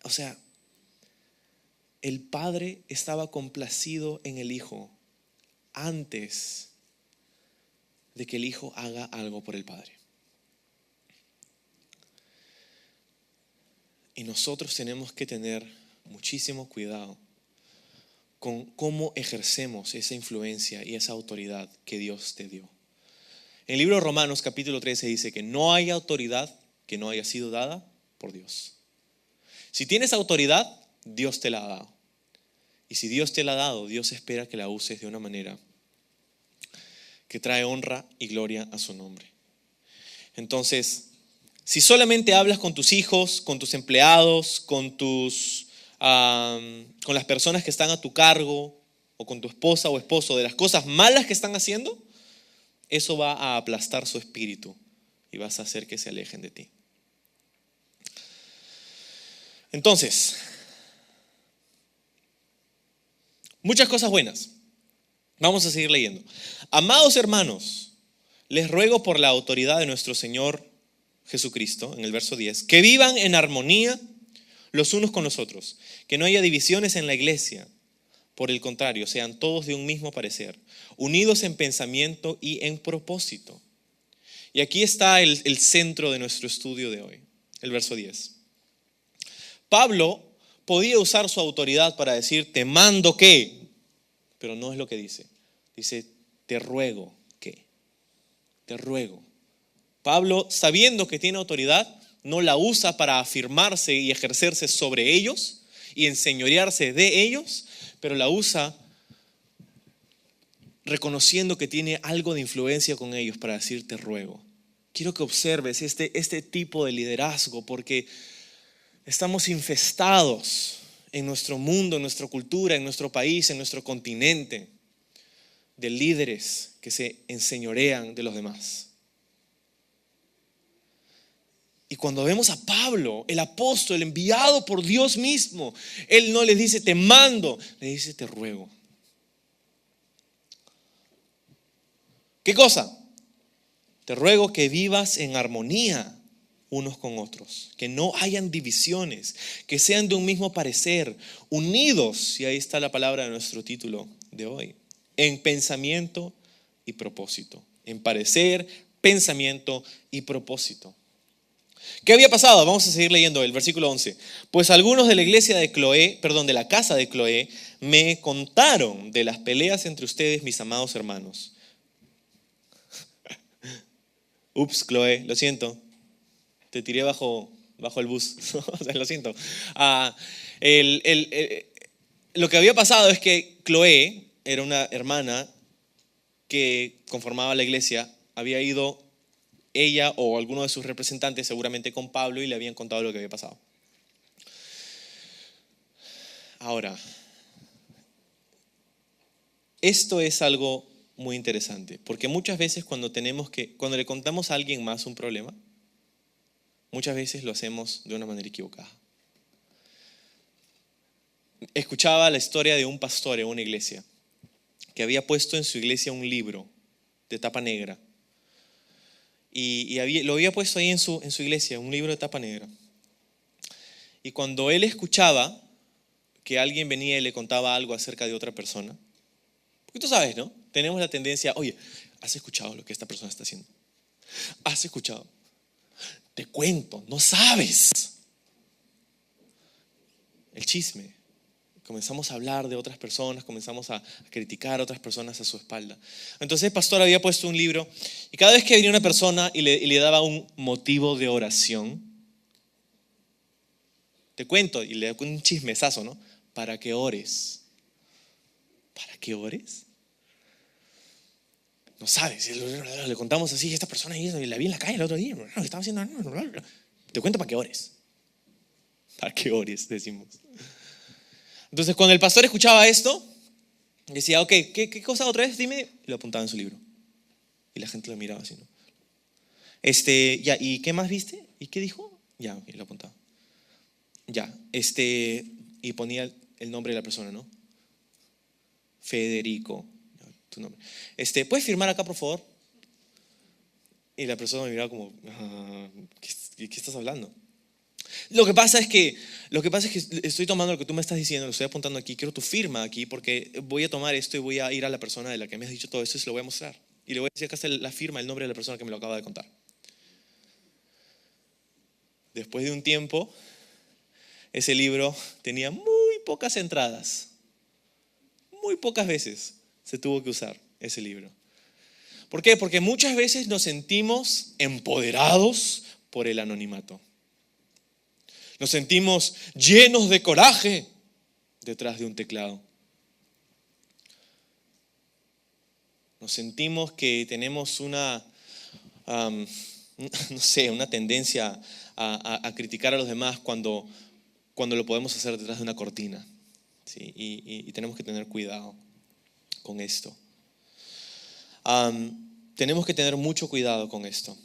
O sea, el Padre estaba complacido en el Hijo antes de que el Hijo haga algo por el Padre. Y nosotros tenemos que tener muchísimo cuidado con cómo ejercemos esa influencia y esa autoridad que Dios te dio. En el libro de Romanos capítulo 13 dice que no hay autoridad que no haya sido dada por Dios. Si tienes autoridad, Dios te la ha dado. Y si Dios te la ha dado, Dios espera que la uses de una manera que trae honra y gloria a su nombre. Entonces, si solamente hablas con tus hijos, con tus empleados, con las personas que están a tu cargo, o con tu esposa o esposo, de las cosas malas que están haciendo, eso va a aplastar su espíritu y vas a hacer que se alejen de ti. Entonces, muchas cosas buenas. Vamos a seguir leyendo. Amados hermanos, les ruego por la autoridad de nuestro Señor Jesucristo, en el verso 10, que vivan en armonía los unos con los otros, que no haya divisiones en la iglesia. Por el contrario, sean todos de un mismo parecer, unidos en pensamiento y en propósito. Y aquí está el centro de nuestro estudio de hoy, el verso 10. Pablo podía usar su autoridad para decir, te mando que, pero no es lo que dice. Dice, te ruego que, te ruego. Pablo, sabiendo que tiene autoridad, no la usa para afirmarse y ejercerse sobre ellos y enseñorearse de ellos, pero la usa reconociendo que tiene algo de influencia con ellos para decir te ruego. Quiero que observes este tipo de liderazgo porque estamos infestados en nuestro mundo, en nuestra cultura, en nuestro país, en nuestro continente, de líderes que se enseñorean de los demás. Y cuando vemos a Pablo, el apóstol enviado por Dios mismo, él no les dice te mando, le dice te ruego. ¿Qué cosa? Te ruego que vivas en armonía unos con otros, que no hayan divisiones, que sean de un mismo parecer, unidos, y ahí está la palabra de nuestro título de hoy, en pensamiento y propósito, en parecer, pensamiento y propósito. ¿Qué había pasado? Vamos a seguir leyendo el versículo 11. Pues algunos de la iglesia de Cloé, de la casa de Cloé, me contaron de las peleas entre ustedes, mis amados hermanos. Ups, Cloé, lo siento. Te tiré bajo el bus. Lo siento. Lo que había pasado es que Cloé era una hermana que conformaba la iglesia. Había ido ella o alguno de sus representantes seguramente con Pablo y le habían contado lo que había pasado. Ahora, esto es algo muy interesante, porque muchas veces cuando le contamos a alguien más un problema, muchas veces lo hacemos de una manera equivocada. Escuchaba la historia de un pastor en una iglesia que había puesto en su iglesia un libro de tapa negra. Y lo había puesto ahí en su iglesia, un libro de tapa negra. Y cuando él escuchaba que alguien venía y le contaba algo acerca de otra persona, porque tú sabes, ¿no? Tenemos la tendencia, oye, ¿has escuchado lo que esta persona está haciendo? ¿Has escuchado? Te cuento, no sabes. El chisme. Comenzamos a hablar de otras personas, comenzamos a criticar a otras personas a su espalda. Entonces el pastor había puesto un libro y cada vez que venía una persona y le daba un motivo de oración, te cuento, y le da un chismesazo, ¿no? Para que ores. ¿Para que ores? No sabes, le contamos así, esta persona la vi en la calle el otro día, estaba haciendo, te cuento para que ores. Para que ores, decimos. Entonces cuando el pastor escuchaba esto, decía, ok, ¿qué cosa otra vez? Dime, y lo apuntaba en su libro. Y la gente lo miraba así, ¿no? Ya, ¿y qué más viste? ¿Y qué dijo? Ya, ok, lo apuntaba. Ya, y ponía el nombre de la persona, ¿no? Federico, tu nombre. ¿Puedes firmar acá, por favor? Y la persona me miraba como, ¿qué estás hablando? Lo que pasa es que estoy tomando lo que tú me estás diciendo, lo estoy apuntando aquí, quiero tu firma aquí porque voy a tomar esto y voy a ir a la persona de la que me has dicho todo esto y se lo voy a mostrar. Y le voy a decir acá está la firma, el nombre de la persona que me lo acaba de contar. Después de un tiempo, ese libro tenía muy pocas entradas. Muy pocas veces se tuvo que usar ese libro. ¿Por qué? Porque muchas veces nos sentimos empoderados por el anonimato. Nos sentimos llenos de coraje detrás de un teclado. Nos sentimos que tenemos una tendencia a criticar a los demás cuando lo podemos hacer detrás de una cortina. ¿Sí? Y tenemos que tener cuidado con esto. Tenemos que tener mucho cuidado con esto.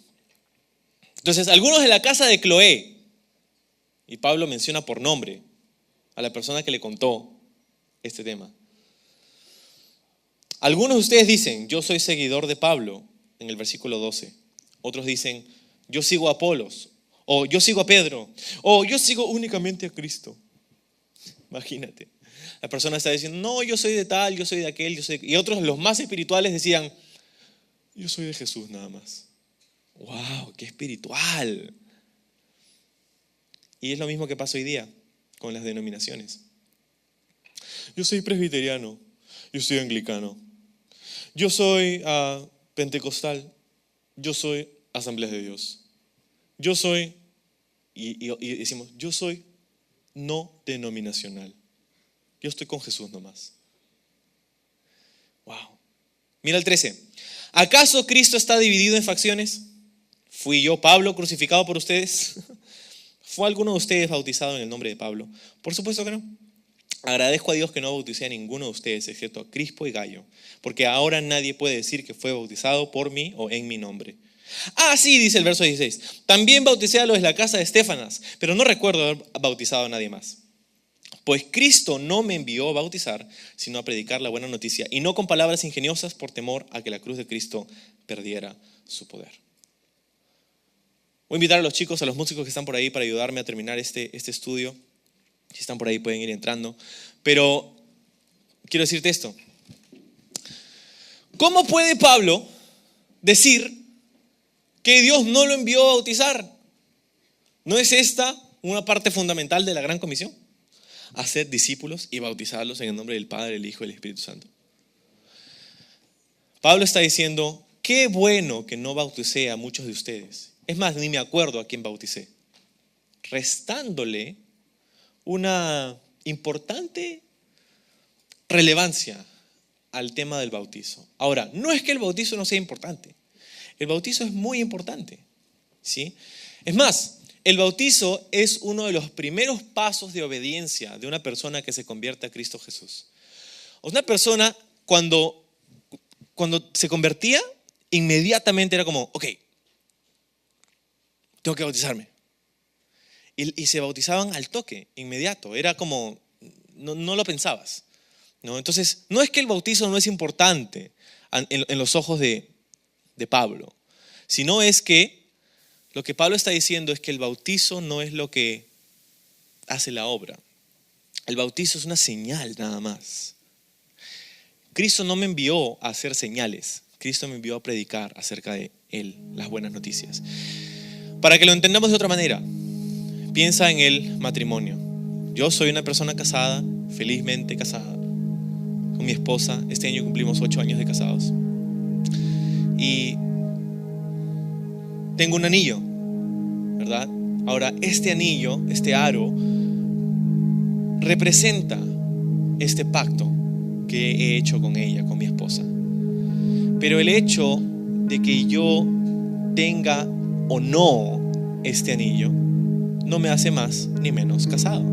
Entonces, algunos de la casa de Cloé, y Pablo menciona por nombre a la persona que le contó este tema. Algunos de ustedes dicen, yo soy seguidor de Pablo, en el versículo 12. Otros dicen, yo sigo a Apolos. O yo sigo a Pedro. O yo sigo únicamente a Cristo. Imagínate. La persona está diciendo, no, yo soy de tal, yo soy de aquel, yo soy de... Y otros, los más espirituales, decían, yo soy de Jesús nada más. ¡Wow! ¡Qué espiritual! Y es lo mismo que pasa hoy día con las denominaciones. Yo soy presbiteriano, yo soy anglicano, yo soy pentecostal, yo soy Asamblea de Dios, yo soy, y decimos, yo soy no denominacional, yo estoy con Jesús nomás. Wow. Mira el 13. ¿Acaso Cristo está dividido en facciones? ¿Fui yo, Pablo, crucificado por ustedes? ¿Fue alguno de ustedes bautizado en el nombre de Pablo? Por supuesto que no. Agradezco a Dios que no bauticé a ninguno de ustedes, excepto a Crispo y Gayo, porque ahora nadie puede decir que fue bautizado por mí o en mi nombre. Sí, dice el verso 16. También bauticé a los de la casa de Estéfanas, pero no recuerdo haber bautizado a nadie más. Pues Cristo no me envió a bautizar, sino a predicar la buena noticia, y no con palabras ingeniosas por temor a que la cruz de Cristo perdiera su poder. Voy a invitar a los chicos, a los músicos que están por ahí para ayudarme a terminar este estudio. Si están por ahí pueden ir entrando. Pero quiero decirte esto. ¿Cómo puede Pablo decir que Dios no lo envió a bautizar? ¿No es esta una parte fundamental de la gran comisión? Hacer discípulos y bautizarlos en el nombre del Padre, el Hijo y el Espíritu Santo. Pablo está diciendo, qué bueno que no bauticé a muchos de ustedes. Es más, ni me acuerdo a quién bauticé. Restándole una importante relevancia al tema del bautizo. Ahora, no es que el bautizo no sea importante. El bautizo es muy importante, ¿sí? Es más, el bautizo es uno de los primeros pasos de obediencia de una persona que se convierte a Cristo Jesús. Una persona cuando se convertía, inmediatamente era como, ok, tengo que bautizarme. Y se bautizaban al toque, inmediato. Era como, no lo pensabas, ¿no? Entonces, no es que el bautizo no es importante en los ojos de Pablo, sino es que lo que Pablo está diciendo es que el bautizo no es lo que hace la obra. El bautizo es una señal nada más. Cristo no me envió a hacer señales. Cristo me envió a predicar acerca de Él, las buenas noticias. Para que lo entendamos de otra manera, piensa en el matrimonio. Yo soy una persona casada, felizmente casada, con mi esposa. Este año cumplimos 8 años de casados. Y tengo un anillo, ¿verdad? Ahora, este anillo, este aro, representa este pacto que he hecho con ella, con mi esposa. Pero el hecho de que yo tenga o no este anillo no me hace más ni menos casado.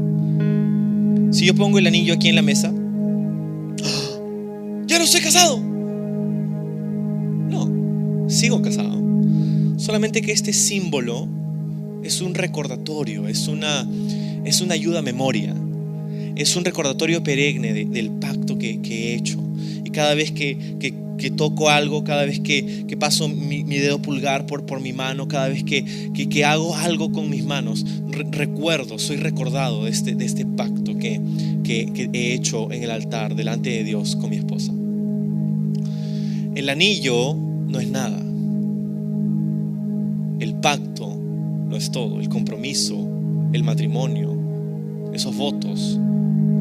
Si yo pongo el anillo aquí en la mesa, ¡ya no estoy casado! No, sigo casado. Solamente que este símbolo es un recordatorio, es una ayuda a memoria, es un recordatorio perenne del pacto que he hecho. Y cada vez que toco algo, cada vez que paso mi dedo pulgar por mi mano, cada vez que hago algo con mis manos, soy recordado de este pacto que he hecho en el altar delante de Dios con mi esposa. El anillo no es nada. El pacto lo es todo. El compromiso, el matrimonio, esos votos,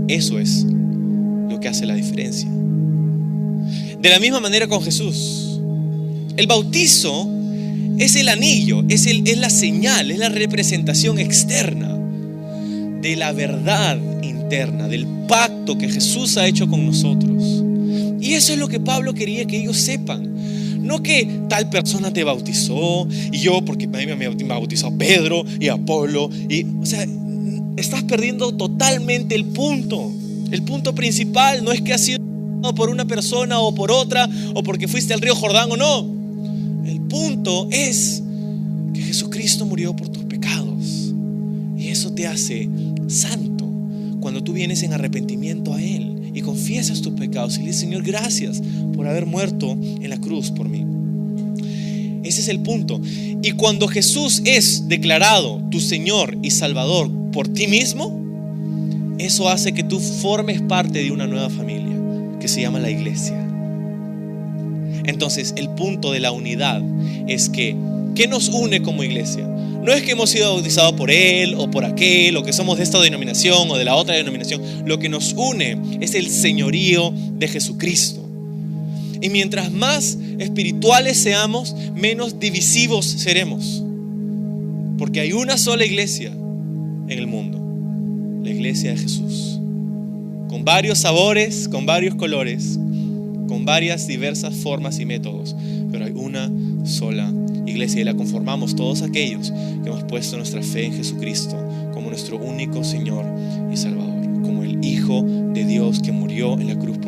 eso es lo que hace la diferencia. De la misma manera con Jesús. El bautizo es el anillo, es la señal, es la representación externa de la verdad interna, del pacto que Jesús ha hecho con nosotros. Y eso es lo que Pablo quería que ellos sepan. No que tal persona te bautizó y yo, porque me bautizó Pedro y Apolo. O sea, estás perdiendo totalmente el punto. El punto principal no es que has sido por una persona o por otra, o porque fuiste al río Jordán o no. El punto es que Jesucristo murió por tus pecados, y eso te hace santo cuando tú vienes en arrepentimiento a Él y confiesas tus pecados y le dices: Señor, gracias por haber muerto en la cruz por mí. Ese es el punto. Y cuando Jesús es declarado tu Señor y Salvador por ti mismo, eso hace que tú formes parte de una nueva familia que se llama la iglesia. Entonces, el punto de la unidad es que, ¿qué nos une como iglesia? No es que hemos sido bautizados por él o por aquel, o que somos de esta denominación o de la otra denominación. Lo que nos une es el señorío de Jesucristo. Y mientras más espirituales seamos, menos divisivos seremos. Porque hay una sola iglesia en el mundo, la iglesia de Jesús. Con varios sabores, con varios colores, con varias diversas formas y métodos. Pero hay una sola iglesia y la conformamos todos aquellos que hemos puesto nuestra fe en Jesucristo como nuestro único Señor y Salvador, como el Hijo de Dios que murió en la cruz